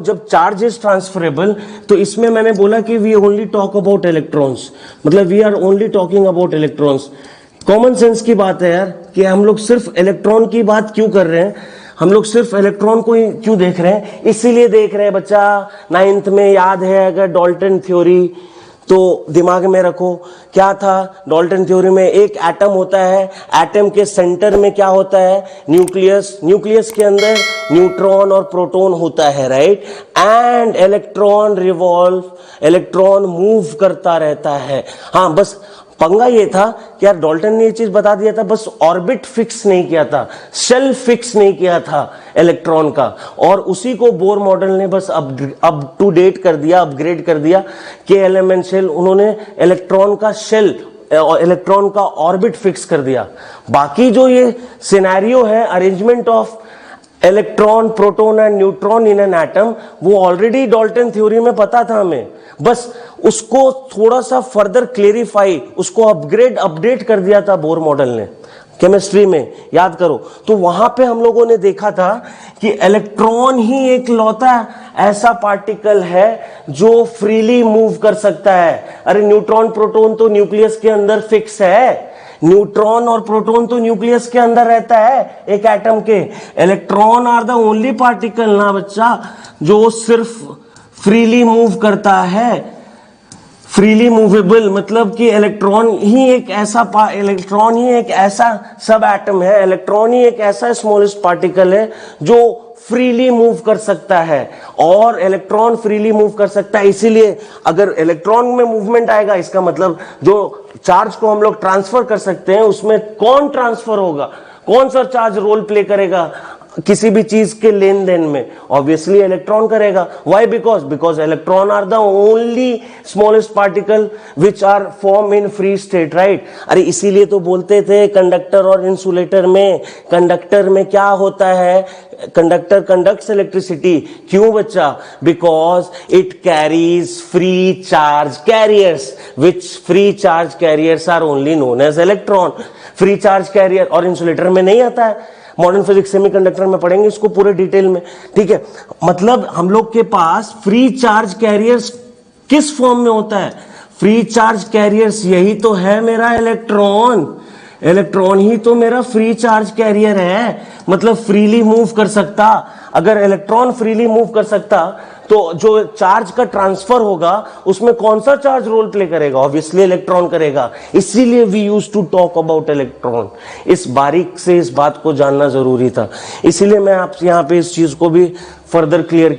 जब charge is transferable तो इसमें मैंने बोला कि we only talk about electrons, मतलब we are only talking about electrons. Common sense की बात है यार कि हम लोग सिर्फ इलेक्ट्रॉन की बात क्यों कर रहे हैं, हम लोग सिर्फ इलेक्ट्रॉन को ही क्यों देख रहे हैं, इसीलिए देख रहे हैं बच्चा। 9th में याद है अगर डाल्टन थ्योरी, तो दिमाग में रखो क्या था डाल्टन थ्योरी में। एक एटम होता है, एटम के सेंटर में क्या होता है, न्यूक्लियस, न्यूक्लियस के अंदर न्यूट्रॉन और प्रोटॉन होता है, right. And electron revolve, electron move करता रहता है। हाँ, बस पंगा ये था कि यार डाल्टन ने ये चीज बता दिया था, बस ऑर्बिट फिक्स नहीं किया था, शेल फिक्स नहीं किया था इलेक्ट्रॉन का, और उसी को बोर मॉडल ने बस अप टू डेट कर दिया, अपग्रेड कर दिया। KLM शेल, उन्होंने इलेक्ट्रॉन का शेल, इलेक्ट्रॉन का ऑर्बिट फिक्स कर दिया। बाकी जो ये सिनेरियो है, arrangement of electron, proton and neutron in an atom, वो ऑलरेडी डाल्टन थ्योरी में पता था हमें, बस उसको थोड़ा सा फर्दर क्लेरिफाई, उसको अपग्रेड, अपडेट कर दिया था बोर मॉडल ने केमिस्ट्री में, याद करो। तो वहां पे हम लोगों ने देखा था कि इलेक्ट्रॉन ही एक लौता ऐसा पार्टिकल है जो फ्रीली मूव कर सकता है। अरे न्यूट्रॉन प्रोटॉन तो न्यूक्लियस के अंदर फिक्स है, न्यूट्रॉन और प्रोटॉन तो न्यूक्लियस के अंदर रहता है एक एटम के। Electron are the only particle ना बच्चा जो सिर्फ फ्रीली मूव करता है, फ्रीली मूवेबल, मतलब कि इलेक्ट्रॉन ही एक ऐसा सब एटम है, इलेक्ट्रॉन ही एक ऐसा स्मॉलेस्ट पार्टिकल है जो फ्रीली मूव कर सकता है। और इलेक्ट्रॉन फ्रीली मूव कर सकता है, इसीलिए अगर इलेक्ट्रॉन में मूवमेंट आएगा, इसका मतलब जो चार्ज को हम लोग ट्रांसफर कर सकते हैं उसमें कौन ट्रांसफर होगा, कौन सा चार्ज रोल प्ले करेगा किसी भी चीज के लेन देन में, ऑब्वियसली इलेक्ट्रॉन करेगा। Why? Because electron are the only smallest particle which are form in free state, right. अरे इसीलिए तो बोलते थे कंडक्टर और इंसुलेटर में, कंडक्टर में क्या होता है, कंडक्टर कंडक्ट्स इलेक्ट्रिसिटी। क्यों बच्चा? Because it carries free charge carriers, which free charge carriers are only known as electron. Free charge carrier, और इंसुलेटर में नहीं आता है, मॉडर्न फिजिक्स सेमीकंडक्टर में पढ़ेंगे इसको पूरे डिटेल में, ठीक है। मतलब हम लोग के पास फ्री चार्ज कैरियर्स किस फॉर्म में होता है, फ्री चार्ज कैरियर्स, यही तो है मेरा इलेक्ट्रॉन। इलेक्ट्रॉन ही तो मेरा फ्री चार्ज कैरियर है, मतलब फ्रीली मूव कर सकता। अगर इलेक्ट्रॉन फ्रीली मूव कर सकता तो जो चार्ज का ट्रांसफर होगा उसमें कौन सा चार्ज रोल प्ले करेगा, ऑब्वियसली इलेक्ट्रॉन करेगा। इसीलिए we use to talk about electron. इस बारीक से इस बात को जानना जरूरी था, इसीलिए मैं आपसे यहाँ पे इस चीज को भी फर्दर क्लियर